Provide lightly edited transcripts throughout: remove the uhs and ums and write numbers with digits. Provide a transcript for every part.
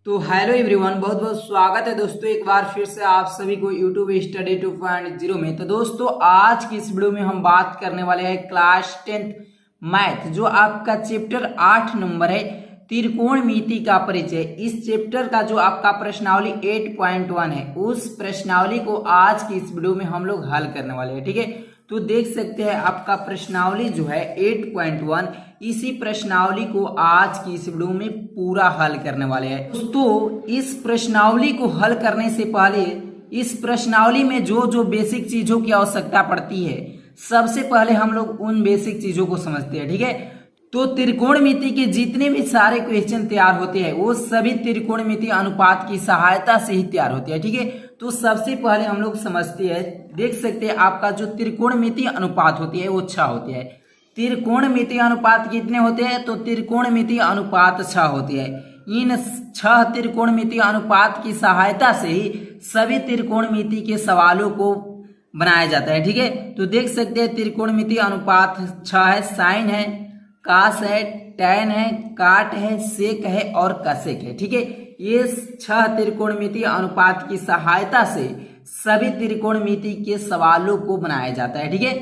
तो hello everyone, बहुत बहुत स्वागत है दोस्तों एक बार फिर से आप सभी को यूट्यूब स्टडी 2.0 में। तो दोस्तों आज की इस वीडियो में हम बात करने वाले हैं क्लास 10th मैथ, जो आपका चैप्टर 8 नंबर है त्रिकोणमिति का परिचय। इस चैप्टर का जो आपका प्रश्नावली 8.1 है, उस प्रश्नावली को आज की इस वीडियो में हम लोग हल करने वाले हैं। ठीक है, तो देख सकते हैं आपका प्रश्नावली जो है 8.1, इसी प्रश्नावली को आज की इस वीडियो में पूरा हल करने वाले हैं। दोस्तों इस प्रश्नावली को हल करने से पहले इस प्रश्नावली में जो जो बेसिक चीजों की आवश्यकता पड़ती है, सबसे पहले हम लोग उन बेसिक चीजों को समझते हैं। ठीक है, तो त्रिकोणमिति के जितने भी सारे क्वेश्चन तैयार होते हैं वो सभी त्रिकोणमिति अनुपात की सहायता से ही तैयार होते हैं। ठीक है, तो सबसे पहले हम लोग समझते हैं, देख सकते हैं आपका जो त्रिकोणमिति अनुपात होती है वो 6 होती है। त्रिकोणमिति अनुपात कितने होते हैं? तो त्रिकोणमिति अनुपात 6 होती है। इन 6 त्रिकोणमिति अनुपात की सहायता से ही सभी त्रिकोणमिति के सवालों को बनाया जाता है। ठीक है, तो देख सकते हैं त्रिकोणमिति अनुपात 6 है। साइन है, कास है, टैन है, काट है, सेक है और कसेक है। ठीक है, ये 6 त्रिकोणमिति अनुपात की सहायता से सभी त्रिकोणमिति के सवालों को बनाया जाता है। ठीक है,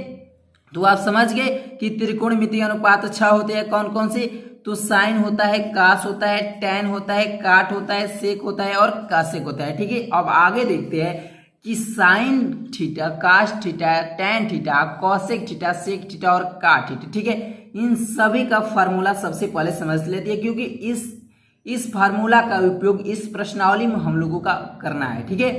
तो आप समझ गए कि त्रिकोणमिति अनुपात 6 होते हैं। कौन कौन से? तो साइन होता है, कास होता है, टैन होता है, काट होता है, सेक होता है और कासेक होता है। ठीक है, अब आगे देखते हैं कि sine theta, cos theta, tan theta, cosec theta, sec theta और काट थीटा। ठीक है, इन सभी का फार्मूला सबसे पहले समझ लेते हैं, क्योंकि इस फार्मूला का उपयोग इस प्रश्नावली में हम लोगों का करना है। ठीक है,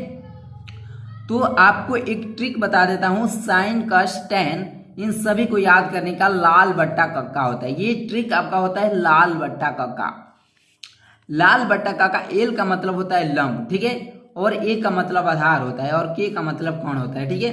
तो आपको एक ट्रिक बता देता हूं। साइन, कास, टैन, इन सभी को याद करने का लाल बट्टा कक्का होता है। ये ट्रिक आपका होता है लाल बट्टा कक्का। लाल बट्टा कक्का, एल का मतलब होता है लंब, ठीक है, और ए का मतलब आधार होता है और के का मतलब कोण होता है। ठीक है,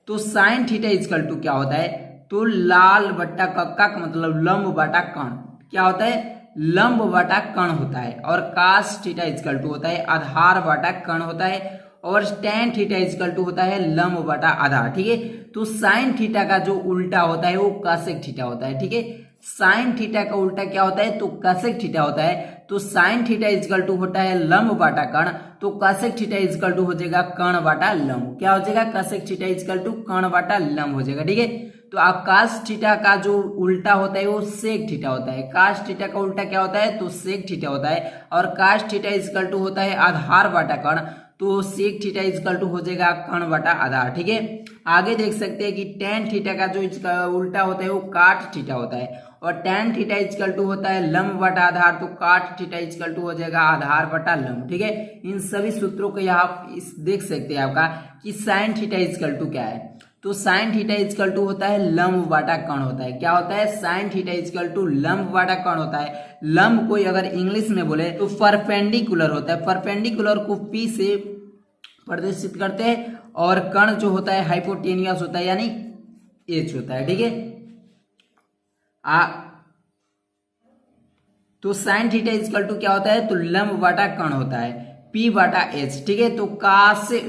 तो साइन थीटा इजकल टू क्या होता है? तो लाल बट्टा कक्का का मतलब लंब बटा कण क्या होता है? लंब बटा कण होता है। और कास थीटा इजकल टू होता है आधार बटा कण होता है। और टैन थीटा इजकल टू होता है लंब बटा आधार। ठीक है, तो साइन थीटा का जो उल्टा होता है वो कासेक थीटा होता है। ठीक है, साइन थीटा का उल्टा क्या होता है? तो कासेक थीटा होता है। तो साइन थीटा इजकल टू होता है लंब बटा कण, तो कासेक थीटा इजकल टू हो जाएगा कण बटा लंब। क्या हो जाएगा? कासेक थीटा इजकल टू कण बटा लंब हो जाएगा। ठीक है, तो आप कास थीटा का जो उल्टा होता है वो सेक थीटा होता है। कास थीटा का उल्टा क्या होता है? तो सेक थीटा होता है। और कास थीटा इजकल टू होता है आधार बटा कण, तो सेक थीटा इजकल टू हो जाएगा कण बटा आधार। ठीक है, आगे देख सकते हैं कि टैन थीटा का जो उल्टा होता है वो काट थीटा होता है। और टैन थीटा इजकल टू होता है लंब बटा आधार, तो काट थीटा इजकल टू हो जाएगा आधार बटा लंब। ठीक है, इन सभी सूत्रों को यहाँ देख सकते हैं आपका कि साइन थीटा इजकल टू क्या है? तो साइन थीटा इजकल टू होता है लंब बटा कण होता है। क्या होता है? साइन थीटा इजकल टू लंब बटा कण होता है। लंब को अगर इंग्लिश में बोले तो परपेंडिकुलर होता है। परपेंडिकुलर को पी से प्रदर्शित करते हैं और कण जो होता है हाइपोटेनियस होता है, यानी एच होता है। ठीक है, तो साइन थीटा इजकल टू क्या होता है? तो लंब बटा कण होता है, पी बटा एच। ठीक है, तो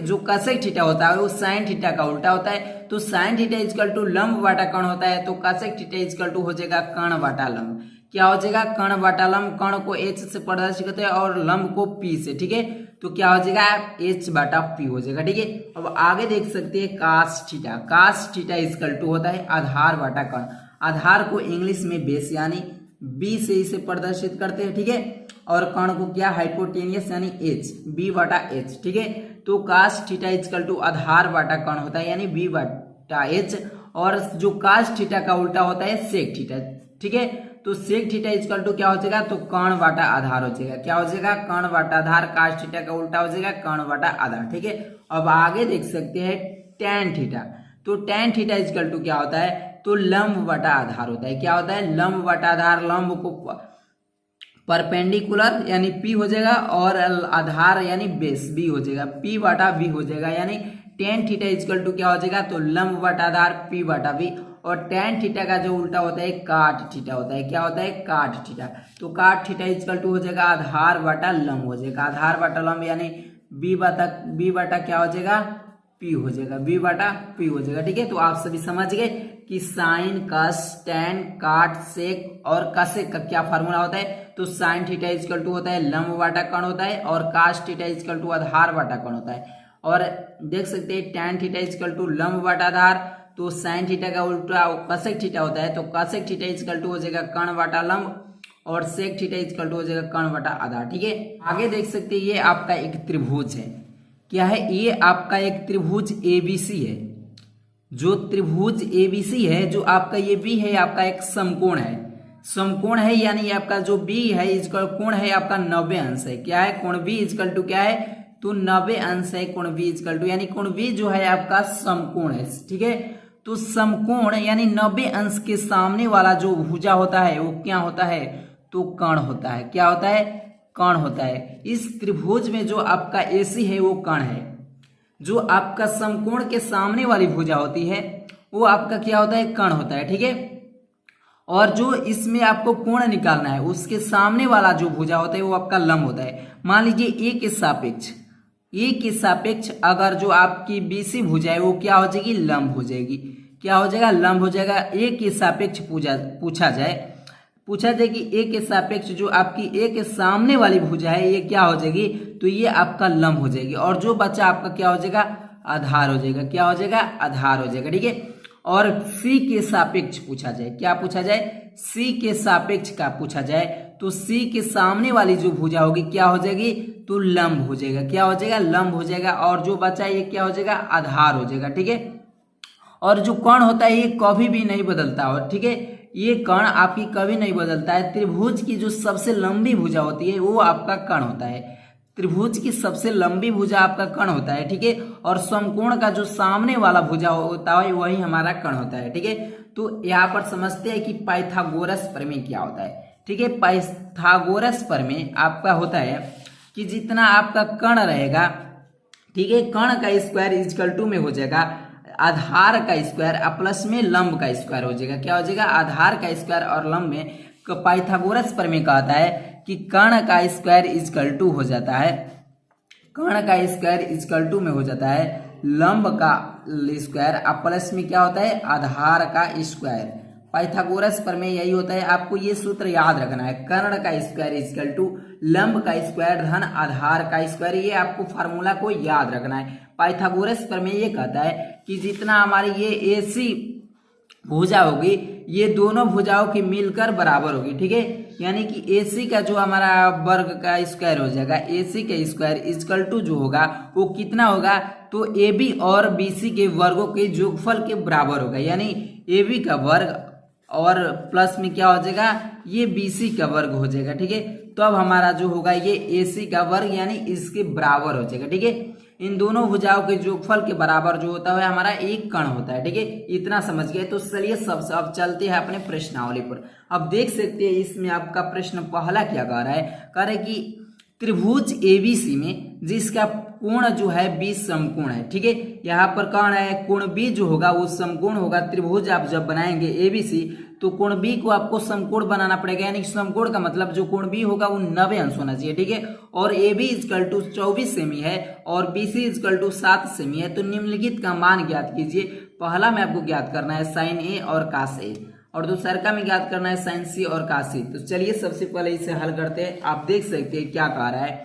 जो कासेक थीटा होता है वो साइन थीटा का उल्टा होता है। तो साइन थीटा इजकल टू लंब बटा कण होता है, तो कासेक थीटा इजकल टू हो जाएगा कण बटा लंब। क्या हो जाएगा? कण बटा लंब। कण को एच से प्रदर्शित करते हैं और लंब को पी से। ठीक है, तो क्या हो जाएगा? एच बटा पी हो जाएगा। ठीक है, अब आगे देख सकते हैं cos theta. Cos theta is equal to होता है आधार बटा कण। आधार को इंग्लिश में बेस यानी बी से इसे प्रदर्शित करते हैं। ठीक है, और कण को क्या? हाइपोटेनियस यानी एच, बी बटा एच। ठीक है, तो कास थीटा इजकल टू आधार बटा कण होता है, यानी बी बटा एच। और जो कास थीटा का उल्टा होता है सेक थीटा। ठीक है, तो सेक थीटा इजकल टू क्या हो जाएगा? तो कण बटा आधार हो जाएगा। क्या हो जाएगा? कण बटा आधार। कास थीटा का उल्टा हो जाएगा कण बटा आधार। ठीक है, अब आगे देख सकते हैं टैन थीटा। तो टैन थीटा इजकल टू क्या होता है? तो लंब बटा आधार होता है। क्या होता है? लंब बटा आधार। लंब को परपेंडिकुलर यानी पी हो जाएगा और आधार यानी बेस बी हो जाएगा, पी बटा बी हो जाएगा। यानी टेन थीटा इजकल टू क्या हो जाएगा? तो लंब बटा आधार पी बटा बी। और टेन थीटा का जो उल्टा होता है काट थीटा होता है। क्या होता है? काट थीटा। तो काट थीटा इजकल टू हो जाएगा आधार बटा लंब हो जाएगा। आधार बटा लंब यानी बी बटा क्या हो जाएगा? पी हो जाएगा, बी बटा पी हो जाएगा। ठीक है, तो आप सभी समझ गए कि साइन, कस, टेन, काट, सेक और कसेक का क्या फार्मूला होता है। तो साइन थीटा इजकल टू होता है लंब बटा कर्ण होता है, और कास थीटा इजकल टू आधार बटा कर्ण होता है। और देख सकते हैं टेन थीटा इजकल टू लंब बटा आधार, तो साइन थीटा का उल्टा कसेक थीटा होता है, तो कसेक थीटा इजकल टू हो जाएगा कर्ण बटा लंब, और सेक थीटा इजकल टू हो जाएगा कर्ण बटा आधार। ठीक है, आगे देख सकते हैं ये आपका एक त्रिभुज है। क्या है, ये आपका एक त्रिभुज एबीसी है। जो त्रिभुज एबीसी है, जो आपका ये बी है, आपका एक समकोण है। समकोण है यानी आपका जो बी है इजकल कोण है आपका 90 अंश है। क्या है, कोण बी इजकल टू क्या है, तो 90 अंश है कोण बी इजकल टू, यानी कोण बी जो है आपका समकोण है। ठीक है, तो समकोण यानी 90 अंश के सामने वाला जो भुजा होता है वो क्या होता है, तो कर्ण होता है। क्या होता है, कर्ण होता है। इस त्रिभुज में जो आपका एसी है वो कर्ण है। जो आपका समकोण के सामने वाली भुजा होती है वो आपका क्या होता है, कर्ण होता है। ठीक है, और जो इसमें आपको कोण निकालना है उसके सामने वाला जो भुजा होता है वो आपका लंब होता है। मान लीजिए ए के सापेक्ष अगर जो आपकी बीसी भुजा है वो क्या हो जाएगी, लंब हो जाएगी। क्या हो जाएगा, लंब हो जाएगा। ए के सापेक्ष पूछा जाए कि ए के सापेक्ष जो आपकी ए के सामने वाली भुजा है ये क्या हो जाएगी, तो ये आपका लंब हो जाएगी, और जो बचा आपका क्या हो जाएगा, आधार हो जाएगा। क्या हो जाएगा, आधार हो जाएगा। ठीक है, और सी के सापेक्ष पूछा जाए, क्या पूछा जाए, सी के सापेक्ष का पूछा जाए, तो सी के सामने वाली जो भुजा होगी क्या हो जाएगी, तो लंब हो जाएगा। क्या हो जाएगा, लंब हो जाएगा, और जो बचा ये क्या हो जाएगा, आधार हो जाएगा। ठीक है, और जो कर्ण होता है ये कभी भी नहीं बदलता हो। ठीक है, ये कर्ण आपकी कभी नहीं बदलता है। त्रिभुज की जो सबसे लंबी भुजा होती है वो आपका कर्ण होता है। त्रिभुज की सबसे लंबी भुजा आपका कर्ण होता है। ठीक है, और समकोण का जो सामने वाला भुजा होता है वही हमारा कर्ण होता है। ठीक है, तो यहाँ पर समझते हैं कि पाइथागोरस प्रमेय क्या होता है। ठीक है, पाइथागोरस प्रमेय आपका होता है कि जितना आपका कर्ण रहेगा, ठीक है, कर्ण का स्क्वायर इजकल टू में हो जाएगा आधार का स्क्वायर प्लस में लंब का स्क्वायर हो जाएगा। क्या हो जाएगा, आधार का स्क्वायर और लंब में पाइथागोरस प्रमेय कहता है कि कर्ण का स्क्वायर इजकल टू हो जाता है, कर्ण का स्क्वायर इजकल टू में हो जाता है लंब का स्क्वायर प्लस में क्या होता है, आधार का स्क्वायर। पाइथागोरस प्रमेय यही होता है। आपको ये सूत्र याद रखना है, कर्ण का स्क्वायर इजकल टू लंब का स्क्वायर धन आधार का स्क्वायर। ये आपको फार्मूला को याद रखना है। पाइथागोरस प्रमेय ये कहता है कि जितना हमारी ये एसी भुजा होगी ये दोनों भुजाओं की मिलकर बराबर होगी। ठीक है, यानी कि एसी का जो हमारा वर्ग का स्क्वायर हो जाएगा, एसी का स्क्वायर इजकल टू जो होगा वो कितना होगा, तो ए बी और बी सी के वर्गों के योगफल के बराबर होगा। यानी ए बी का वर्ग और प्लस में क्या हो जाएगा, ये बी सी का वर्ग हो जाएगा। ठीक है, तो अब हमारा जो होगा ये ए सी का वर्ग यानी इसके बराबर हो जाएगा। ठीक है, इन दोनों भुजाओं के योगफल के बराबर जो होता है हमारा एक कर्ण होता है। ठीक है, इतना समझ गए। तो चलिए सबसे अब चलते हैं अपने प्रश्नावली पर। अब देख सकते हैं इसमें आपका प्रश्न पहला क्या कह रहा है, कह रहे कि त्रिभुज एबीसी में जिसका कोण जो है 20 समकोण है। ठीक है, यहाँ पर कौन है, कोण बी जो होगा वो समकोण होगा। त्रिभुज आप जब बनाएंगे एबीसी तो कोण बी को आपको समकोण बनाना पड़ेगा, यानी समकोण का मतलब जो कोण बी होगा वो 90 अंश होना चाहिए। ठीक है, और ए बी इजकल टू 24 सेमी है और बी सी इजकल टू 7 सेमी है। तो निम्नलिखित का मान ज्ञात कीजिए। पहला में आपको ज्ञात करना है साइन ए और कास ए, और दूसरा में ज्ञात करना है साइन सी और कास सी। तो चलिए सबसे पहले इसे हल करते हैं। आप देख सकते हैं क्या कह रहा है,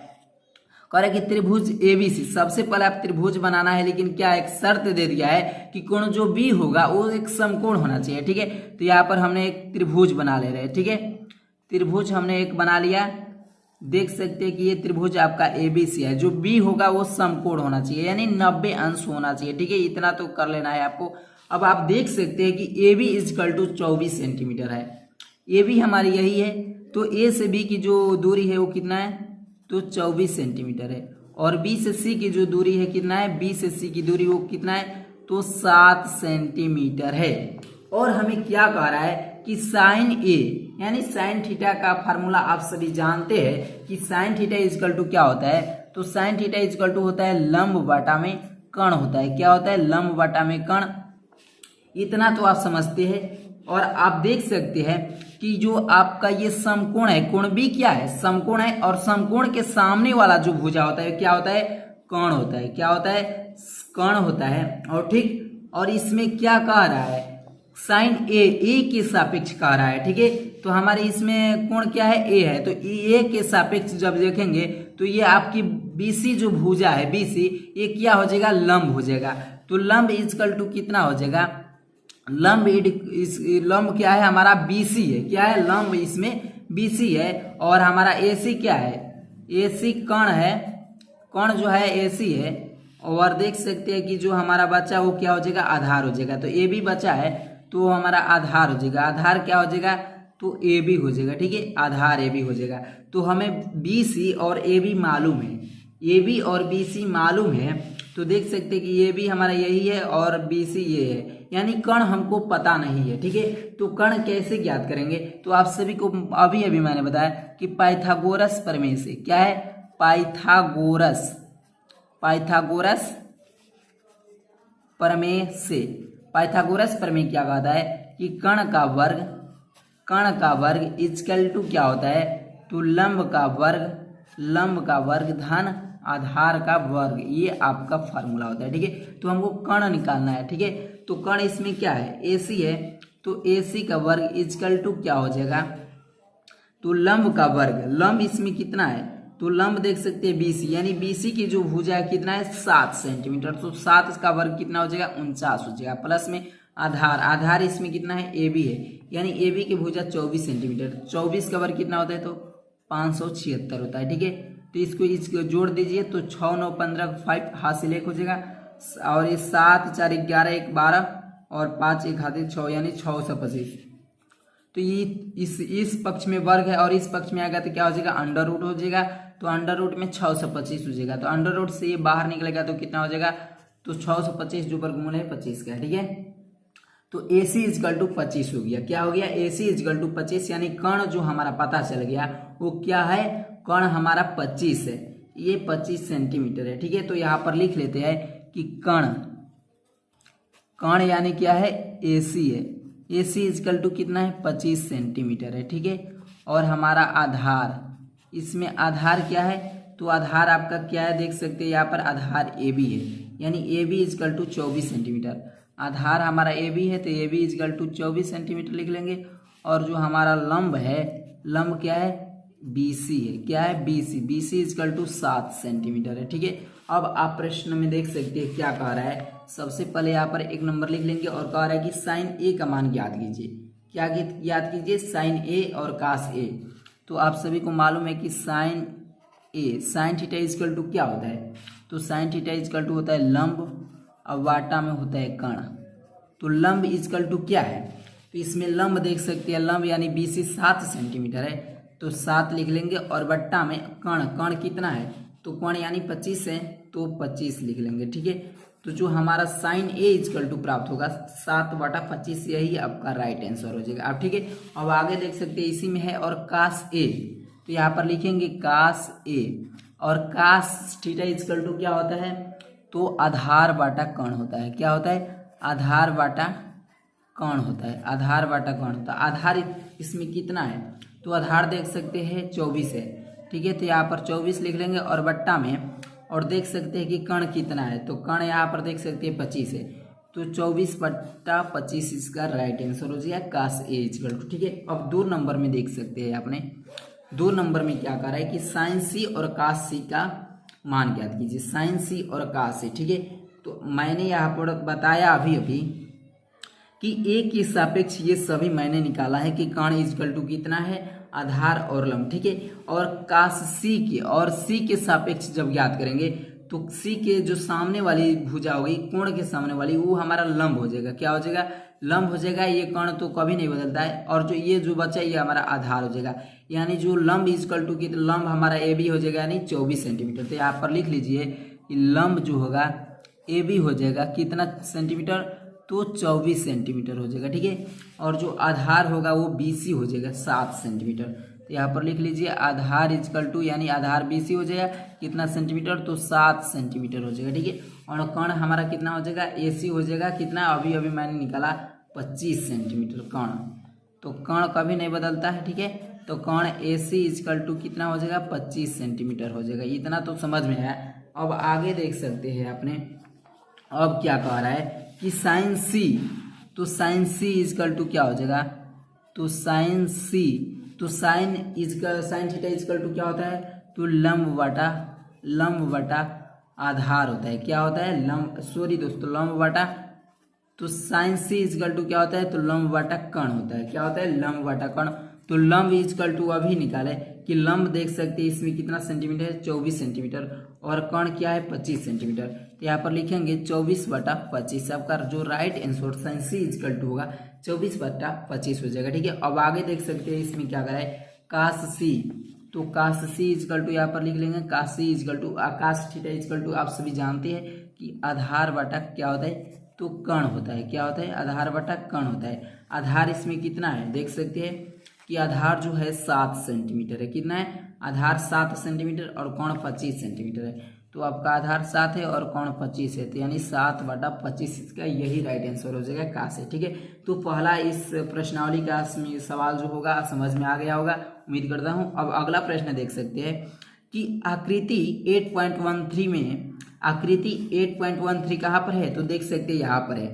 कह रहा है कि त्रिभुज एबीसी, सबसे पहले आप त्रिभुज बनाना है, लेकिन क्या एक शर्त दे दिया है कि कोण जो बी होगा वो एक समकोण होना चाहिए। ठीक है, तो यहाँ पर हमने एक त्रिभुज बना ले रहे हैं। ठीक है, त्रिभुज हमने एक बना लिया। देख सकते हैं कि ये त्रिभुज आपका एबीसी है, जो बी होगा वो समकोण होना चाहिए, यानी 90 अंश होना चाहिए। ठीक है, इतना तो कर लेना है आपको। अब आप देख सकते हैं कि A B is equal to 24 centimetre है। ए बी हमारी यही है, तो ए से बी की जो दूरी है वो कितना है, तो 24 सेंटीमीटर है। और बी से सी की जो दूरी है कितना है, बी से सी की दूरी वो कितना है, तो 7 सेंटीमीटर है। और हमें क्या कह रहा है कि साइन ए यानी साइन थीटा का फार्मूला आप सभी जानते हैं कि साइन थीटा इजकल टू क्या होता है, तो साइन थीटा इजकल टू होता है लंब बटा में कर्ण होता है। क्या होता है, लंब बटा में कर्ण। इतना तो आप समझते हैं। और आप देख सकते हैं कि जो आपका ये समकोण है, कोण बी क्या है, समकोण है, और समकोण के सामने वाला जो भुजा होता है क्या होता है, कण होता है। क्या होता है? कण होता है। और ठीक, और इसमें क्या कह रहा है? साइन ए के सापेक्ष कह रहा है। ठीक है, तो हमारे इसमें कोण क्या है? ए है। तो ए के सापेक्ष जब देखेंगे तो ये आपकी बीसी जो भुजा है, बीसी, ये क्या हो जाएगा? लंब हो जाएगा। तो लंब इजकल टू कितना हो जाएगा? लंब क्या है? हमारा बीसी है। क्या है? लंब इसमें बीसी है। और हमारा एसी क्या है? एसी कण है। कण जो है एसी है। और देख सकते हैं कि जो हमारा बचा वो क्या हो जाएगा? आधार हो जाएगा। तो ए भी बचा है तो हमारा आधार हो जाएगा। आधार क्या हो जाएगा? तो ए बी हो जाएगा। ठीक है, आधार ए बी हो जाएगा। तो हमें बी सी और ए बी मालूम है। ए बी और बी सी मालूम है तो देख सकते हैं कि ये भी हमारा यही है और बी सी ये है, यानी कण हमको पता नहीं है। ठीक है, तो कण कैसे ज्ञात करेंगे? तो आप सभी को अभी अभी मैंने बताया कि पाइथागोरस प्रमेय से। क्या है? पाइथागोरस प्रमेय से। पाइथागोरस प्रमेय क्या कहता है कि कण का वर्ग इजकल टू क्या होता है? तो लंब का वर्ग धन आधार का वर्ग। ये आपका फार्मूला होता है। ठीक है, तो हमको कण निकालना है। ठीक है, तो कण इसमें क्या है? एसी है। तो एसी का वर्ग इजकल टू क्या हो जाएगा? तो लंब का वर्ग। लंब इसमें कितना है? तो लंब देख सकते हैं बीसी, यानी बीसी की जो भुजा है कितना है? 7 सेंटीमीटर। तो 7 का वर्ग कितना हो जाएगा? 49 हो जाएगा। प्लस में आधार इसमें कितना है? ए बी है, यानी ए बी की भुजा 24 सेंटीमीटर। 24 का वर्ग कितना होता है? तो 576 होता है। ठीक है, तो इसको जोड़ दीजिए तो 6 9 15 5 हासिल 1 हो जाएगा। और ये 7 4 11 1 12 और 5 1 हाथ 6, यानी 625। तो ये इस पक्ष में वर्ग है और इस पक्ष में आएगा तो क्या हो जाएगा? अंडर रूट हो जाएगा। तो अंडर रूट में 625 हो जाएगा। तो अंडर रूट से ये बाहर निकलेगा तो कितना हो जाएगा? तो 625 जो वर्गमूल है 25 का। ठीक है, तो AC इजकल टू 25 हो गया। क्या हो गया? AC इजकल टू 25, यानी कण जो हमारा पता चल गया वो क्या है? कण हमारा 25 है। ये 25 सेंटीमीटर है। ठीक है, तो यहाँ पर लिख लेते हैं कि कण यानी क्या है? AC है। AC इजकल टू कितना है? 25 सेंटीमीटर है। ठीक है, और हमारा आधार, इसमें आधार क्या है? तो आधार आपका क्या है? देख सकते हैं यहाँ पर आधार AB है, यानी AB इजकल टू 24 सेंटीमीटर। आधार हमारा AB है तो AB इजकल टू 24 सेंटीमीटर लिख लेंगे। और जो हमारा लंब है, लंब क्या है? BC है। क्या है? BC इजकल टू 7 सेंटीमीटर है। ठीक है, अब आप प्रश्न में देख सकते हैं क्या कह रहा है। सबसे पहले यहाँ पर 1 नंबर लिख लेंगे और कह रहा है कि साइन A का मान ज्ञात कीजिए। क्या याद कीजिए? साइन A और कास A। तो आप सभी को मालूम है कि साइन थीटा इजकल टू क्या होता है? तो साइन थीटा इजकल टू होता है लंब, अब वाटा में होता है कण। तो लंब इजकल टू क्या है? तो इसमें लंब देख सकते हैं, लंब यानी BC 7 सेंटीमीटर है तो 7 लिख लेंगे। और बट्टा में कण कितना है? तो कण यानी 25 है तो 25 लिख लेंगे। ठीक है, तो जो हमारा साइन A इजकल टू प्राप्त होगा 7/25, यही आपका राइट आंसर हो जाएगा। अब ठीक है, अब आगे देख सकते हैं इसी में है और कास A, तो यहाँ पर लिखेंगे कास A। और कास थीटा इजकल टू क्या होता है? तो आधार बाटा कण होता है। क्या होता है? आधार बाटा कण होता है। आधार बाटा कण होता है। आधार इसमें कितना है? तो आधार देख सकते हैं 24 है। ठीक है, तो यहाँ पर 24 लिख लेंगे और बट्टा में, और देख सकते हैं कि कण कितना है? तो कण यहाँ पर देख सकते हैं 25 है तो 24/25 इसका राइट आंसर हो जाएगा कास A इजकल टू। ठीक है, अब 2 नंबर में देख सकते हैं आपने 2 नंबर में क्या कर रहा है कि साइन C और कास C का मान ज्ञात कीजिए। साइन C और कास C। ठीक है, तो मैंने यहाँ पर बताया अभी कि A के सापेक्ष ये सभी मैंने निकाला है कि कण इजकल टू कितना है? आधार और लंब। ठीक है, और कास C के और C के सापेक्ष जब ज्ञात करेंगे तो C के जो सामने वाली भुजा होगी, कोण के सामने वाली, वो हमारा लंब हो जाएगा। क्या हो जाएगा? लंब हो जाएगा। ये कण तो कभी नहीं बदलता है। और जो ये जो बचा ये हमारा आधार हो जाएगा, यानी जो लंब इजकल टू की लंब हमारा AB हो जाएगा यानी 24 सेंटीमीटर। तो यहाँ पर लिख लीजिए कि लंब जो होगा AB हो जाएगा कितना सेंटीमीटर? तो 24 सेंटीमीटर हो जाएगा। ठीक है, और जो आधार होगा वो BC हो जाएगा 7 सेंटीमीटर। तो यहाँ पर लिख लीजिए आधार इजकल टू, यानी आधार BC हो जाएगा कितना सेंटीमीटर? तो 7 सेंटीमीटर हो जाएगा। ठीक है, और कण हमारा कितना हो जाएगा? AC हो जाएगा कितना? अभी मैंने निकाला 25 सेंटीमीटर कण। तो कण कभी नहीं बदलता है। ठीक है, तो कौन ए सी इजकल टू कितना हो जाएगा 25 सेंटीमीटर हो जाएगा। इतना तो समझ में आया। अब आगे देख सकते हैं अपने, अब क्या कह रहा है कि साइन सी, तो साइन सी इजकल टू क्या हो जाएगा, तो साइन सी, तो साइन थीटा इजकल टू क्या होता है, तो लंब बटा आधार होता है। क्या होता है, लंब बटा, तो साइन सी इजकल टू क्या होता है, तो लंब बटा कर्ण होता है। क्या होता है, लंब बटा कर्ण। तो लंब इजकल टू अभी निकाले कि लंब देख सकते हैं इसमें कितना सेंटीमीटर है, 24 सेंटीमीटर, और कर्ण क्या है 25 सेंटीमीटर। तो यहाँ पर लिखेंगे 24/25। आपका जो right answer sine C is equal to होगा 24/25 हो जाएगा। ठीक है, अब आगे देख सकते हैं इसमें क्या करा है, कास सी, तो कास सी इजकल टू यहाँ पर लिख लेंगे कास सी इजकल टू आकाश थीटा इजकल टू, आप सभी जानते हैं कि आधार बटा क्या होता है, तो कर्ण होता है। क्या होता है, आधार बटा कर्ण होता है। आधार इसमें कितना है, देख सकते हैं कि आधार जो है 7 सेंटीमीटर है। कितना है, आधार 7 सेंटीमीटर और कोण 25 सेंटीमीटर है। तो आपका आधार 7 है और कोण 25 है, तो यानी 7/25 इसका यही राइट आंसर हो जाएगा का से। ठीक है, तो पहला इस प्रश्नावली का सवाल जो होगा समझ में आ गया होगा, उम्मीद करता हूँ। अब अगला प्रश्न देख सकते हैं कि आकृति 8.13 में, आकृति 8.13 कहाँ पर है, तो देख सकते हैं यहाँ पर है।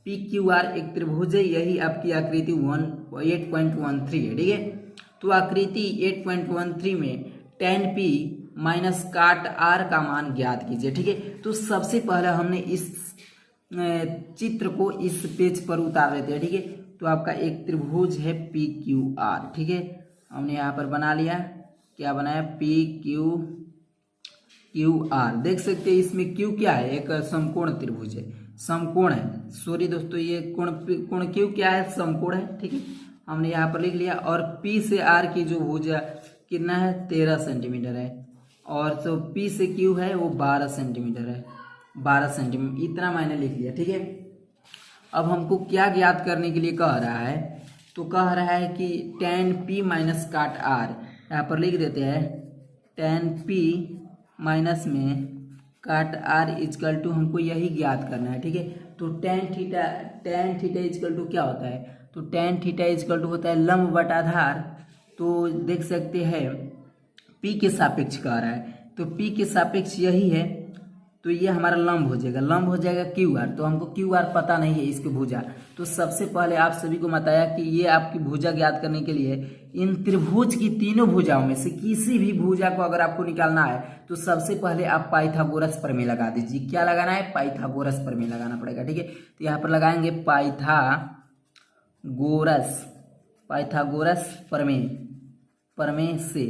पी क्यू आर एक त्रिभुज है, यही आपकी आकृति 8.13 है। ठीक है, तो आकृति 8.13 में tan p माइनस काट r का मान ज्ञात कीजिए। ठीक है, तो सबसे पहले हमने इस चित्र को इस पेज पर उतार लेते हैं। ठीक है, तो आपका एक त्रिभुज है पी क्यू आर। ठीक है, हमने यहाँ पर बना लिया, क्या बनाया, पी क्यू आर। देख सकते हैं इसमें क्यू क्या है, एक समकोण त्रिभुज है, समकोण है। सॉरी दोस्तों, ये कोण क्यू क्या है, समकोण है। ठीक है, हमने यहाँ पर लिख लिया। और पी से आर की जो भुजा कितना है, 13 सेंटीमीटर है, और जो पी से क्यू है वो 12 सेंटीमीटर है, 12 सेंटीमीटर, इतना मैंने लिख लिया। ठीक है, अब हमको क्या ज्ञात करने के लिए कह रहा है, तो कह रहा है कि tan p माइनस काट r, यहाँ पर लिख देते हैं tan p माइनस में काट r इजकल टू, हमको यही ज्ञात करना है। ठीक है, तो tan थीटा इजकल टू क्या होता है, तो tan थीटा इजकल टू होता है लंब बटा आधार। तो देख सकते हैं p के सापेक्ष कह रहा है, तो p के सापेक्ष यही है, तो ये हमारा लंब हो जाएगा, लंब हो जाएगा क्यू आर। तो हमको क्यू आर पता नहीं है इसकी भुजा, तो सबसे पहले आप सभी को बताया कि ये आपकी भुजा ज्ञात करने के लिए इन त्रिभुज की तीनों भुजाओं में से किसी भी भुजा को अगर आपको निकालना है तो सबसे पहले आप पाइथागोरस प्रमेय लगा दीजिए। क्या लगाना है, पाइथागोरस प्रमेय लगाना पड़ेगा। ठीक है, तो यहाँ पर लगाएंगे पाइथागोरस प्रमेय से,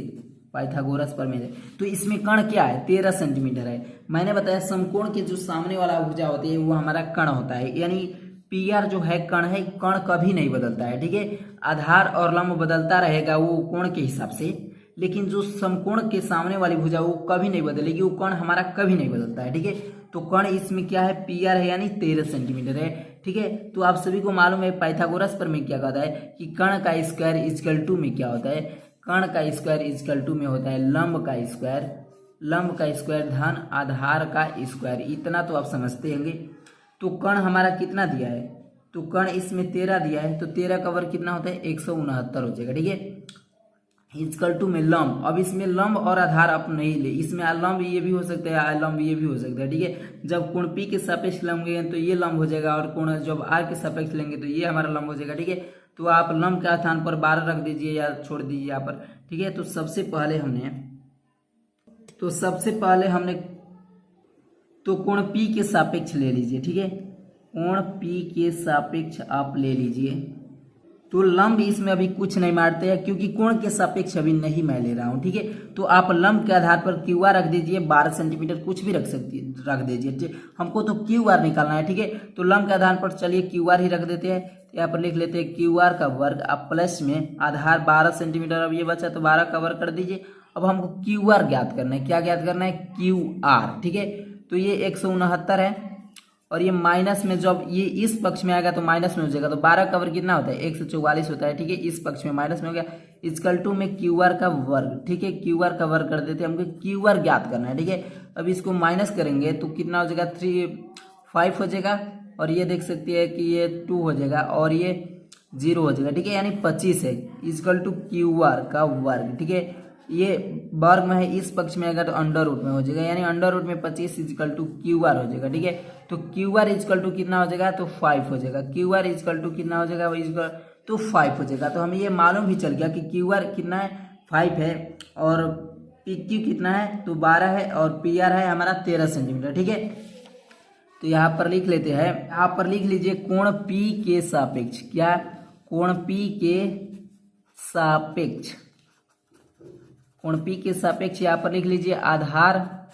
पाइथागोरस प्रमेय। तो इसमें कर्ण क्या है, 13 सेंटीमीटर है। मैंने बताया समकोण के जो सामने वाला भुजा होती है वो हमारा कर्ण होता है, यानी पी आर जो है कर्ण है, कर्ण कभी नहीं बदलता है। ठीक है, आधार और लंब बदलता रहेगा वो कोण के हिसाब से, लेकिन जो समकोण के सामने वाली भुजा वो कभी नहीं बदलेगी, वो कर्ण हमारा कभी नहीं बदलता है। ठीक है, तो कर्ण इसमें क्या है, पी आर है, यानी 13 सेंटीमीटर है। ठीक है, तो आप सभी को मालूम है पाइथागोरस प्रमेय क्या कहता है कि कर्ण का स्क्वायर इजकल टू में क्या होता है, कर्ण का स्क्वायर इजकल टू में होता है लंब का स्क्वायर धन आधार का स्क्वायर। इतना तो आप समझते होंगे। तो कर्ण हमारा कितना दिया है, तो कर्ण इसमें 13 दिया है, तो 13 का वर्ग कितना होता है, 169 हो जाएगा। ठीक है, इजकल टू में लंब, अब इसमें लंब और आधार आप नहीं ले, इसमें लंब ये भी हो सकता है, लंब ये भी हो सकता है। ठीक है, जब कोण पी के सापेक्ष लेंगे तो ये लंब हो जाएगा, और कोण जब आर के सापेक्ष लेंगे तो ये हमारा लंब हो जाएगा। ठीक है, तो आप लंब के स्थान पर 12 रख दीजिए या छोड़ दीजिए यहाँ पर। ठीक है, तो सबसे पहले हमने तो कोण P के सापेक्ष ले लीजिए। ठीक है, कोण P के सापेक्ष आप ले लीजिए। तो लंब इसमें अभी कुछ नहीं मारते हैं क्योंकि कोण के सापेक्ष अभी नहीं मैं ले रहा हूँ। ठीक है, तो आप लंब के आधार पर क्यू आर रख दीजिए, 12 सेंटीमीटर कुछ भी रख दीजिए। हमको तो क्यू आर निकालना है। ठीक है, तो लंब के आधार पर चलिए क्यू आर ही रख देते हैं। यहाँ पर लिख लेते हैं क्यू आर का वर्ग, आप प्लस में आधार 12 सेंटीमीटर, अब ये बचा तो 12 का वर्ग कर दीजिए। अब हमको क्यू आर ज्ञात करना है, क्या ज्ञात करना है, क्यू आर। ठीक है, तो ये 169 है, और ये माइनस में जब ये इस पक्ष में आएगा तो माइनस में हो जाएगा, तो 12 का वर्ग कितना होता है, 144 होता है। ठीक है, इस पक्ष में माइनस में हो गया, इजकल टू में क्यू आर का वर्ग। ठीक है, क्यू आर का वर्ग कर देते हैं, हमको क्यू आर ज्ञात करना है। ठीक है, अब इसको माइनस करेंगे तो कितना हो जाएगा, 5 हो जाएगा, और ये देख सकते हैं कि ये 2 हो जाएगा, और ये जीरो हो जाएगा, ठीक है, यानी 25 है इजकल टू क्यू आर का वर्ग, ठीक है, ये वर्ग में है, इस पक्ष में आएगा तो अंडर रूट में हो जाएगा, यानी अंडर रूट में 25 इजकल टू क्यू आर हो जाएगा, ठीक है। तो क्यू आर इजकल टू कितना हो जाएगा, तो 5 हो जाएगा, क्यू आर इजकल टू कितना हो जाएगा, इजकल तो 5 हो जाएगा। तो हमें ये मालूम भी चल गया कि क्यू आर कितना है, 5 है, और पी क्यू कितना है, तो 12 है, और पी आर है हमारा 13 सेंटीमीटर, ठीक है। तो यहाँ पर लिख लेते हैं, यहाँ पर लिख लीजिए कोण पी के सापेक्ष, क्या, कोण पी के सापेक्ष, कोण पी के सापेक्ष यहाँ पर लिख लीजिए आधार,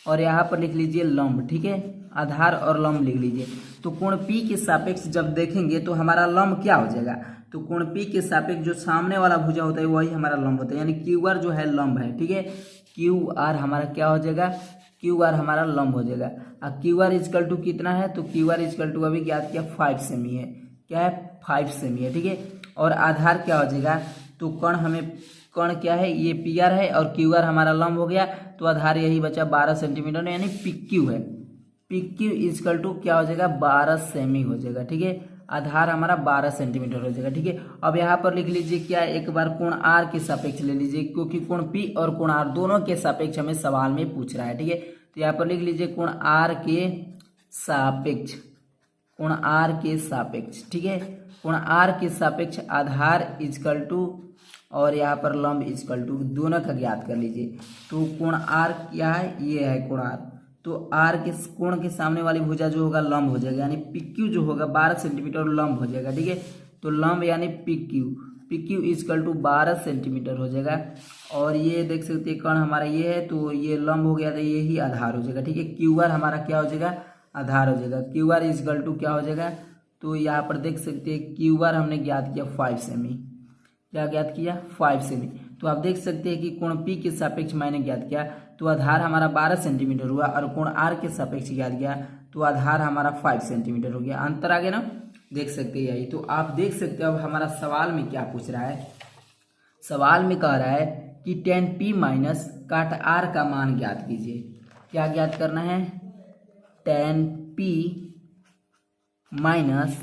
और यहाँ पर लिख लीजिए लंब, ठीक है, आधार और लंब लिख लीजिए। तो कोण पी के सापेक्ष जब देखेंगे तो हमारा लंब क्या हो जाएगा, तो कोण पी के सापेक्ष जो सामने वाला भुजा होता है वही हमारा लंब होता है, यानी क्यू आर जो है लंब है, ठीक है, क्यू आर हमारा क्या हो जाएगा, क्यू आर हमारा लंब हो जाएगा। अब क्यू आर इजकल टू कितना है, तो क्यू आर इजकल टू अभी ज्ञात किया 5 सेमी है, क्या है, 5 सेमी है, ठीक है। और आधार क्या हो जाएगा, तो कण हमें, कण क्या है, ये पी आर है और क्यू आर हमारा लंब हो गया, तो आधार यही बचा 12 सेंटीमीटर, यानी पी क्यू है, पी क्यू इजकल टू क्या हो जाएगा, 12 सेमी हो जाएगा, ठीक है, आधार हमारा 12 सेंटीमीटर हो जाएगा, ठीक है। अब यहाँ पर लिख लीजिए क्या, एक बार कोण आर के सापेक्ष ले लीजिए, क्योंकि कोण पी और कोण आर दोनों के सापेक्ष हमें सवाल में पूछ रहा है, ठीक है। तो यहाँ पर लिख लीजिए कोण आर के सापेक्ष, कोण आर के सापेक्ष, ठीक है, कोण आर के सापेक्ष आधार इजकल टू, और यहाँ पर लंब इजकल टू, दोनों का ज्ञात कर लीजिए। तो कोण आर क्या है, ये है कोण आर, तो आर के कोण के सामने वाली भुजा जो होगा लंब हो जाएगा, यानी पी क्यू जो होगा 12 सेंटीमीटर लंब हो जाएगा, ठीक है। तो लंब यानी P Q is equal to 12 centimetre हो जाएगा। और ये देख सकते हैं कण हमारा ये है, तो ये लंब हो गया, तो ये ही आधार हो जाएगा, ठीक है। क्यू आर हमारा क्या हो जाएगा, आधार हो जाएगा, क्यू आर इजकल टू क्या हो जाएगा, तो यहाँ पर देख सकते हैं क्यू आर हमने ज्ञात किया 5 सेमी, क्या ज्ञात किया, 5 सेमी। तो आप देख सकते हैं कि कोण पी के सापेक्ष मैंने ज्ञात किया, तो आधार हमारा 12 सेंटीमीटर हुआ, और कोण आर के सापेक्ष ज्ञात किया तो आधार हमारा 5 सेंटीमीटर हो गया, अंतर आ गया ना, देख सकते हैं यही। तो आप देख सकते हो अब हमारा सवाल में क्या पूछ रहा है, सवाल में कह रहा है कि tan p माइनस काट r का मान ज्ञात कीजिए। क्या ज्ञात करना है, tan p माइनस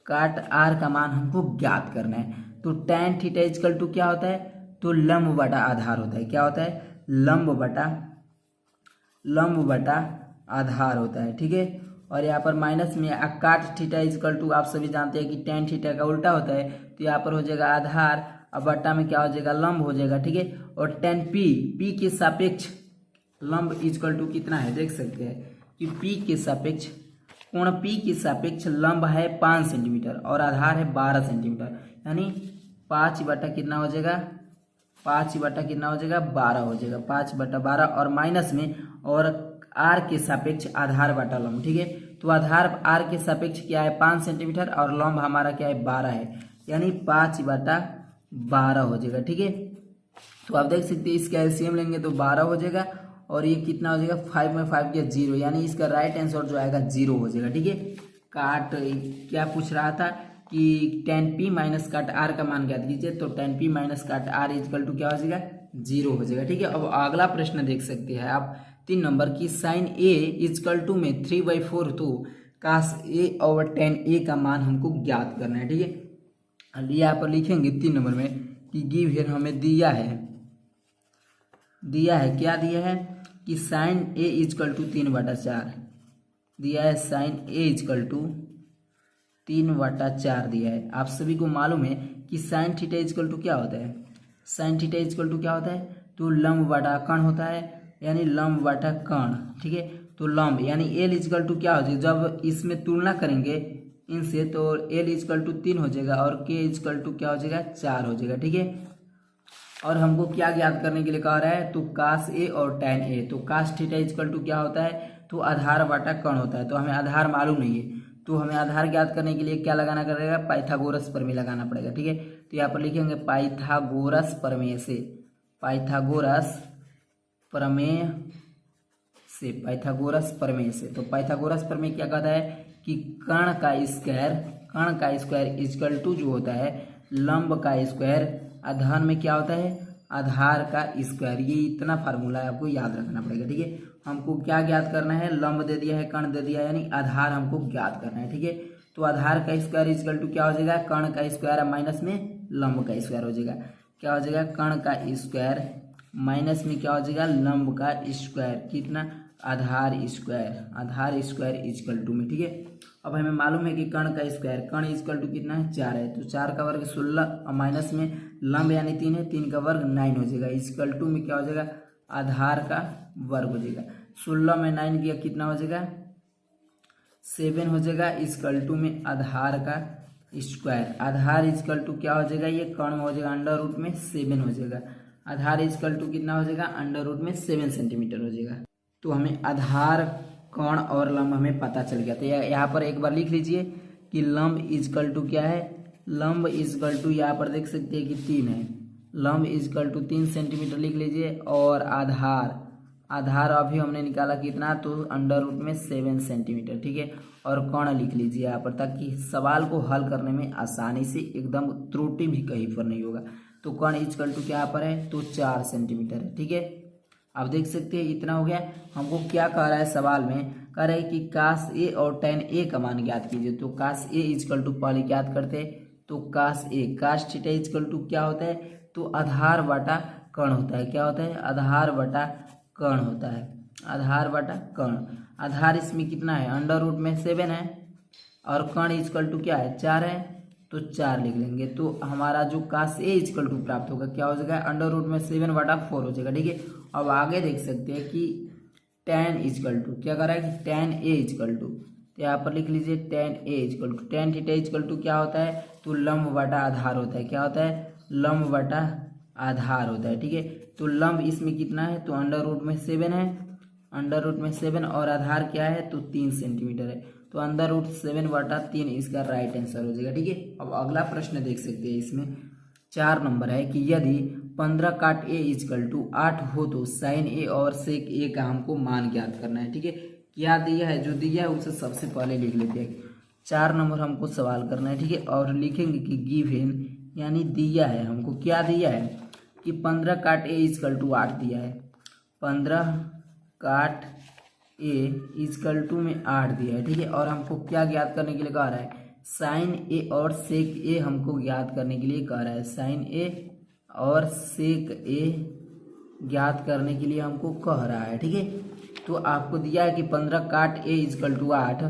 काट r का मान हमको ज्ञात करना है। तो tan थीटा इजकल टू क्या होता है, तो लंब बटा आधार होता है, क्या होता है, लंब बटा आधार होता है, ठीक है। और यहाँ पर माइनस में काट थीटा इजकल टू, आप सभी जानते हैं कि tan थीटा का उल्टा होता है, तो यहाँ पर हो जाएगा आधार, अब बट्टा में क्या हो जाएगा, लंब हो जाएगा, ठीक है। और tan p के सापेक्ष लंब इजकल टू कितना है, देख सकते हैं कि p के सापेक्ष, कोण p के सापेक्ष लंब है 5 सेंटीमीटर और आधार है 12 सेंटीमीटर, यानी 5 बटा कितना हो जाएगा, 5 बटा कितना हो जाएगा, 12 हो जाएगा, 5 बटा 12, और माइनस में और r के सापेक्ष आधार बटा लंब, ठीक है। तो आधार r के सापेक्ष क्या है, 5 सेंटीमीटर, और लंब हमारा क्या है, 12 है, यानी 5 बटा 12 हो जाएगा, ठीक है। तो आप देख सकते हैं इसका एलसीएम लेंगे तो 12 हो जाएगा, और ये कितना हो जाएगा, 5 में 5 गया 0, यानी इसका राइट आंसर जो आएगा 0 हो जाएगा, ठीक है। काट क्या पूछ रहा था कि tan p माइनस काट r का मान ज्ञात कीजिए, तो tan p माइनस काट r इजकल टू क्या हो जाएगा, 0 हो जाएगा, ठीक है। अब अगला प्रश्न देख सकते हैं आप 3 नंबर की, साइन a इजकल टू में 3/4, तो कास a और tan a का मान हमको ज्ञात करना है, ठीक है। यहाँ पर लिखेंगे 3 नंबर में कि गिव हियर हमें दिया है क्या दिया है कि साइन a इजकल टू 3/4 दिया है, साइन a इजकल टू 3/4 दिया है। आप सभी को मालूम है कि साइन थीटा इजकल टू क्या होता है, साइन थीटा इजकल टू क्या होता है, तो लंब बटा कण होता है, यानी लंब बटा कण, ठीक है। तो लंब यानी एल इजकल टू क्या हो जाएगा, जब इसमें तुलना करेंगे इनसे तो एल इजकल टू 3 हो जाएगा, और के इजकल टू क्या हो जाएगा, 4 हो जाएगा, ठीक है। और हमको क्या ज्ञात करने के लिए कह रहा है, तो कास ए और tan a, तो कास थीटा इजकल टू क्या होता है, तो आधार बटा कण होता है, तो हमें आधार मालूम नहीं है, तो हमें आधार ज्ञात करने के लिए क्या लगाना पड़ेगा, पाइथागोरस प्रमेय लगाना पड़ेगा, ठीक है। तो यहाँ पर लिखेंगे पाइथागोरस प्रमेय से, पाइथागोरस प्रमेय से। तो पाइथागोरस प्रमेय क्या कहता है कि कण का स्क्वायर इजकल टू जो होता है लंब का स्क्वायर, आधार में क्या होता है, आधार का स्क्वायर, ये इतना फार्मूला है, आपको याद रखना पड़ेगा, ठीक है। हमको क्या ज्ञात करना है, लंब दे दिया है, कण दे दिया है, यानी आधार हमको ज्ञात करना है, ठीक है। तो आधार का स्क्वायर इजकल टू क्या हो जाएगा, कर्ण का स्क्वायर माइनस में लंब का स्क्वायर हो जाएगा। क्या हो जाएगा, कर्ण का स्क्वायर माइनस में क्या हो जाएगा, लंब का स्क्वायर, कितना, आधार स्क्वायर इजकल टू में, ठीक है। अब हमें मालूम है कि कर्ण का स्क्वायर, कर्ण इजकल टू कितना है, 4 है, तो 4 का वर्ग 16 और माइनस में लंब यानी 3 है, 3 का वर्ग 9 हो जाएगा। इजकल टू में क्या हो जाएगा, आधार का वर्ग हो जाएगा। 16 में 9 किया कितना हो जाएगा, 7 हो जाएगा। इजकल टू में आधार का स्क्वायर, आधार इजकल टू क्या हो जाएगा, ये कर्ण हो जाएगा अंडर रूट में 7 हो जाएगा। आधार इजकल टू कितना हो जाएगा, अंडर रूट में 7 सेंटीमीटर हो जाएगा। तो हमें आधार, कर्ण और लंब हमें पता चल गया। तो यहाँ पर एक बार लिख लीजिए कि लंब इजकल टू क्या है, लंब इजकल टू यहाँ पर देख सकते हैं कि 3 है, लंब इजकल टू 3 सेंटीमीटर लिख लीजिए। और आधार अभी हमने निकाला कितना, तो अंडर रूट में 7 सेंटीमीटर, ठीक है। और कर्ण लिख लीजिए यहाँ पर, ताकि सवाल को हल करने में आसानी से एकदम त्रुटि भी कहीं पर नहीं होगा। तो कर्ण इजकल टू क्या यहाँ पर है, तो 4 सेंटीमीटर है, ठीक है। आप देख सकते हैं इतना हो गया। हमको क्या कह रहा है सवाल में, कह रहा है कि काश ए और tan ए का मान ज्ञात कीजिए। तो काश ए इजकल टू पहले ज्ञात करते हैं, तो काश ए, काश थीटा इजकल टू क्या होता है, तो आधार बटा कर्ण होता है। क्या होता है, आधार बटा कर्ण होता है, आधार बटा कर्ण। आधार इसमें कितना है, अंडर रूट में 7 है, और कर्ण इजकल टू क्या है, 4 है, तो 4 लिख लेंगे। तो हमारा जो काश ए इजकल टू प्राप्त होगा क्या हो जाएगा, अंडर रूट में 7/4 हो जाएगा, ठीक है। अब आगे देख सकते हैं कि tan इजकल टू क्या कर रहा है कि tan ए इजकल टू, तो यहाँ पर लिख लीजिए tan A is equal to, tan theta is equal to क्या होता है, तो लंब बटा आधार होता है। क्या होता है, लंब बटा आधार होता है, ठीक है। तो लंब इसमें कितना है, तो अंडर रूट में 7 है, अंडर रूट में 7, और आधार क्या है, तो 3 सेंटीमीटर है। तो अंडर रूट 7/3 इसका राइट आंसर हो जाएगा, ठीक है। अब अगला प्रश्न देख सकते हैं, इसमें 4 नंबर है कि यदि 15 काट ए इजकल टू 8 हो तो साइन ए और सेक ए का हमको मान ज्ञात करना है, ठीक है। क्या दिया है, जो दिया है उसे सबसे पहले लिख लेते हैं। 4 नंबर हमको सवाल करना है, ठीक है। और लिखेंगे कि गिवन यानी दिया है, हमको क्या दिया है कि 15 काट ए इजकल टू 8 दिया है, 15 काट ए इजकल टू में 8 दिया है, ठीक है। और हमको क्या ज्ञात करने के लिए कह रहा है, साइन ए और सेक ए हमको ज्ञात करने के लिए कह रहा है, साइन ए और सेक ए ज्ञात करने के लिए हमको कह रहा है, ठीक है। तो आपको दिया है कि 15 काट ए इजकल टू 8,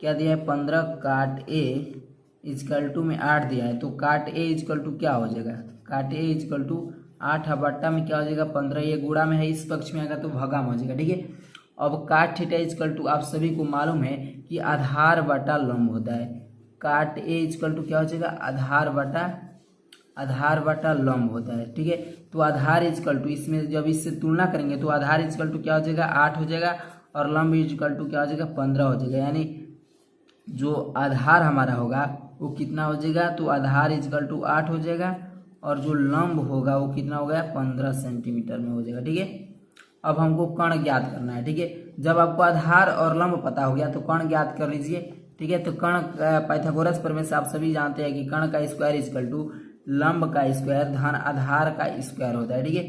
क्या दिया है, 15 काट ए इजकल टू में 8 दिया है। तो काट ए इजकल टू क्या हो जाएगा, काट ए इजकल टू 8 बट्टा में क्या हो जाएगा 15, ये गुणा में है, इस पक्ष में आएगा तो भगा में हो जाएगा, ठीक है। अब काट थीटा इजकल टू आप सभी को मालूम है कि आधार बटा लंब होता है। काट ए इजकल टू क्या हो जाएगा, आधार बटा लंब होता है, ठीक है। तो आधार इजकल टू, इसमें जब इससे तुलना करेंगे तो आधार इजकल टू क्या हो जाएगा, 8 हो जाएगा, और लंब इजकल टू क्या हो जाएगा, 15 हो जाएगा। यानी जो आधार हमारा होगा वो कितना हो जाएगा, तो आधार इजकल टू 8 हो जाएगा, और जो लंब होगा वो कितना हो गया, 15 सेंटीमीटर में हो जाएगा, ठीक है। अब हमको कर्ण ज्ञात करना है, ठीक है। जब आपको आधार और लंब पता हो गया तो कर्ण ज्ञात कर लीजिए, ठीक है। तो कर्ण पाइथागोरस प्रमेय से आप सभी जानते हैं कि कर्ण का स्क्वायर इजकल टू लंब का स्क्वायर धन आधार का स्क्वायर होता है, ठीक है।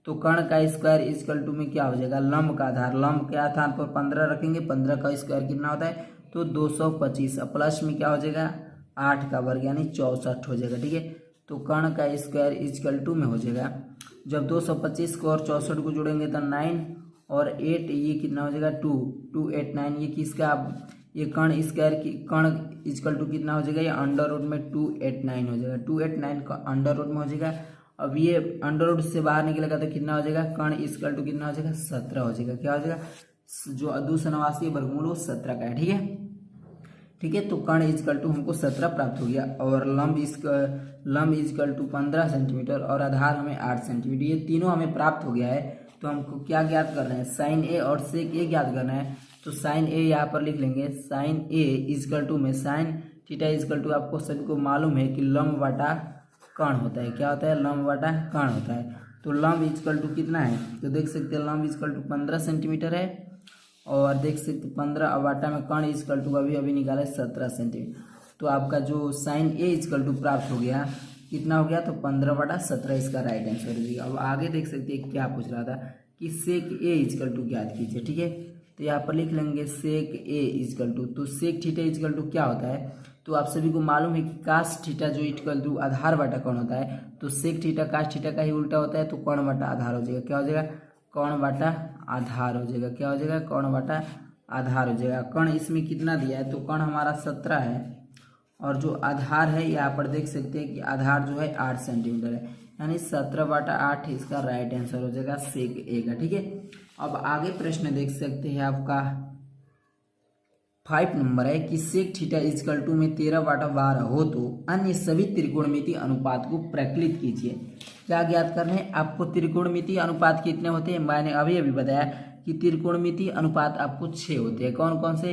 तो कर्ण का स्क्वायर इजकल टू में क्या हो जाएगा, लंब का आधार, लंब के आधार पर 15 रखेंगे, 15 का स्क्वायर कितना होता है, तो 225, प्लस में क्या हो जाएगा 8 का वर्ग यानी 64 हो जाएगा, ठीक है। तो कर्ण का स्क्वायर इजकल टू में हो जाएगा, जब 225 को और 64 को जोड़ेंगे तो 9 और 8, ये कितना हो जाएगा 289, ये किसका, ये कर्ण स्क्वायर की कर्ण इजकल टू कितना हो जाएगा, ये अंडर रूट में 289 हो जाएगा, 289 का अंडर रूट में हो जाएगा। अब ये अंडर रूट से बाहर निकलेगा तो कितना हो जाएगा, कर्ण इजकल टू कितना हो जाएगा, 17 हो जाएगा। क्या हो जाएगा, जो 289 वर्गमूल वो 17 का है, ठीक है, ठीक है। तो कर्ण इजकल टू हमको 17 प्राप्त हो गया, और लंब इजकल टू 15 सेंटीमीटर, और आधार हमें 8 सेंटीमीटर, ये तीनों हमें प्राप्त हो गया है। तो हमको क्या ज्ञात करना है, साइन ए और सेक ए ज्ञात करना है। तो साइन ए यहाँ पर लिख लेंगे, साइन ए इजकल टू में साइन थीटा इजकल टू आपको सभी को मालूम है कि लंब बटा कर्ण होता है। क्या होता है, लंब बटा कर्ण होता है। तो लंब इजकल टू कितना है, तो देख सकते हैं लंब इजकल टू 15 सेंटीमीटर है, और देख सकते 15 और बाटा में कर्ण इजकल टू अभी निकाला है 17 सेंटीमीटर। तो आपका जो साइन ए इजकल टू प्राप्त हो गया, कितना हो गया, तो 15/17 इसका राइट आंसर हो जाएगा। अब आगे देख सकते हैं क्या पूछ रहा था कि सेक ए इजकल टू ज्ञात कीजिए, ठीक है। तो यहाँ पर लिख लेंगे सेक ए इजकल टू, तो सेक थीटा इजकल टू क्या होता है, तो आप सभी को मालूम है कि कास थीटा जो इक्वल टू आधार बटा कौन होता है, तो सेक थीटा कास थीटा का ही उल्टा होता है, तो कौन बटा आधार हो जाएगा, क्या हो जाएगा, कौन बटा आधार हो जाएगा, क्या हो जाएगा, कौन बटा आधार हो जाएगा। कण इसमें कितना दिया है, तो कण हमारा 17 है और जो आधार है यहाँ पर देख सकते हैं कि आधार जो है 8 सेंटीमीटर है, यानी 17/8 इसका राइट आंसर हो जाएगा सेक ए का। ठीक है, अब आगे प्रश्न देख सकते हैं आपका 5 नंबर है कि सेक थीटा इजकल टू में 13/12 हो तो अन्य सभी त्रिकोणमितीय अनुपात को प्रकलित कीजिए। क्या ज्ञात करना है आपको, त्रिकोणमितीय अनुपात कितने होते हैं, मैंने अभी अभी बताया कि त्रिकोणमितीय अनुपात आपको 6 होते हैं। कौन कौन से,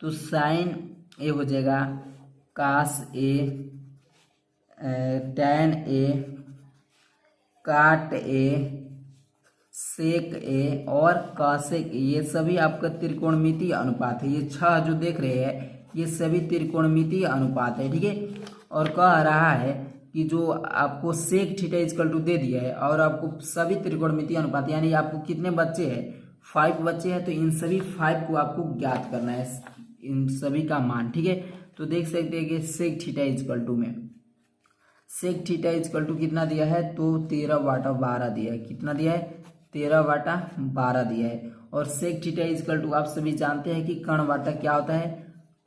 तो साइन ए हो जाएगा, कास ए, टैन ए, काट ए, सेक ए और कासेक ए, ये सभी आपका त्रिकोणमितीय अनुपात है। ये 6 जो देख रहे हैं ये सभी त्रिकोणमितीय अनुपात है। ठीक है, और कह रहा है कि जो आपको सेक थीटा इजकल टू दे दिया है और आपको सभी त्रिकोणमितीय अनुपात, यानी आपको कितने बच्चे हैं, 5 बच्चे हैं, तो इन सभी 5 को आपको ज्ञात करना है, इन सभी का मान। ठीक है, तो देख सकते हैं कि सेक थीटा इजकल टू में सेक थीटा इजकल टू कितना दिया है, तो 13/12 दिया है। कितना दिया है, 13/12 दिया है। और सेक थीटा इजकल टू आप सभी जानते हैं कि कर्ण बाटा क्या होता है,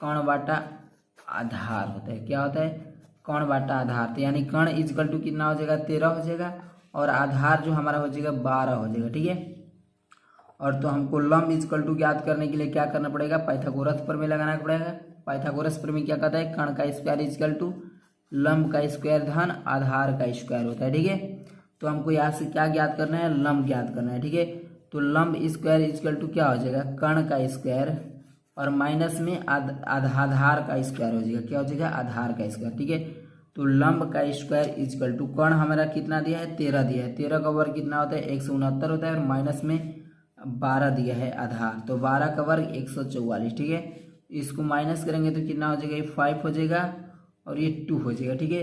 कर्ण बाटा आधार होता है। क्या होता है, कर्ण बाटा आधार, तो यानी कर्ण इजकल टू कितना हो जाएगा, 13 हो जाएगा और आधार जो हमारा हो जाएगा 12 हो जाएगा। ठीक है, और तो हमको लंब इजकल टू ज्ञात करने के लिए क्या करना पड़ेगा, पाइथागोरस प्रमेय लगाना पड़ेगा। पाइथागोरस प्रमेय क्या कहता है, कर्ण का स्क्वायर इजकल टू लंब का स्क्वायर धन आधार का स्क्वायर होता है। ठीक है, तो हमको यहाँ से क्या ज्ञात करना है, लंब ज्ञात करना है। ठीक है, तो लंब स्क्वायर इजकल टू क्या हो जाएगा, कर्ण का स्क्वायर और माइनस में आधार का स्क्वायर हो जाएगा। क्या हो जाएगा, आधार का स्क्वायर। ठीक है, तो लंब का स्क्वायर इजकल टू कर्ण हमारा कितना दिया है, 13 दिया है। 13 का वर्ग कितना होता है, 169 होता है और माइनस में 12 दिया है आधार, तो 12 का वर्ग 144। ठीक है, इसको माइनस करेंगे तो कितना हो जाएगा, ये 5 हो जाएगा और ये 2 हो जाएगा। ठीक है,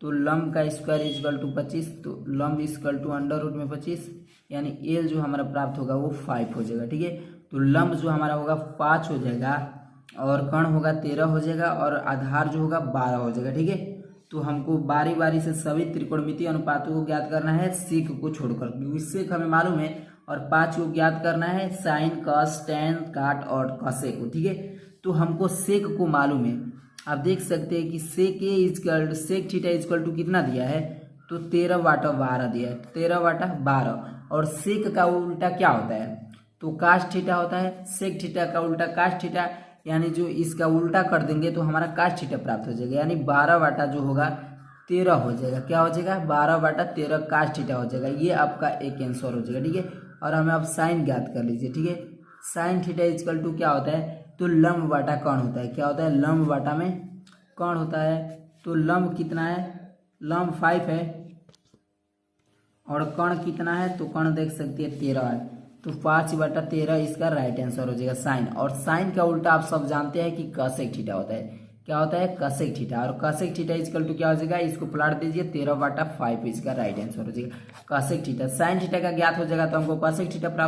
तो लंब का स्क्वायर इजकल टू 25, तो लंब इजकल टू अंडर रूट में 25, यानी एल जो हमारा प्राप्त होगा वो 5 हो जाएगा। ठीक है, तो लंब जो हमारा होगा 5 हो जाएगा और कर्ण होगा 13 हो जाएगा और आधार जो होगा 12 हो जाएगा। ठीक है, तो हमको बारी बारी से सभी त्रिकोणमितीय अनुपातों को ज्ञात करना है सीक को छोड़कर, क्योंकि सेक हमें मालूम है, और 5 को ज्ञात करना है साइन, कॉस, टैन, काट और कॉसेक को। ठीक है, तो हमको सेक को मालूम है। आप देख सकते हैं कि सेक थीटा इजकल टू कितना दिया है, तो 13/12 दिया है, 13/12। और सेक का उल्टा क्या होता है, तो काश थीटा होता है। सेक थीटा का उल्टा काश थीटा, यानी जो इसका उल्टा कर देंगे तो हमारा काश थीटा प्राप्त हो जाएगा, यानी 12 जो होगा 13 हो जाएगा। क्या हो जाएगा, 12/13 काश थीटा हो जाएगा। ये आपका एक आंसर हो जाएगा। ठीक है, और हमें अब साइन ज्ञात कर लीजिए। ठीक है, साइन थीटा इजकल टू क्या होता है, तो लंब बाटा कर्ण होता है। क्या होता है, लंब बाटा में कर्ण होता है। तो लंब कितना है, लंब 5 है और कर्ण कितना है, तो कर्ण देख सकते हैं 13 है, तो 5/13 इसका राइट आंसर हो जाएगा साइन। और साइन का उल्टा आप सब जानते हैं कि कॉसेक थीटा होता है। क्या होता है, कॉसेक थीटा, और कॉसेक थीटा इजकल टू क्या हो जाएगा, इसको पलट दीजिए, 13/5 इसका राइट आंसर हो जाएगा कॉसेक थीटा। साइन थीटा का ज्ञात हो जाएगा तो हमको कॉसेक थीटा प्राप्त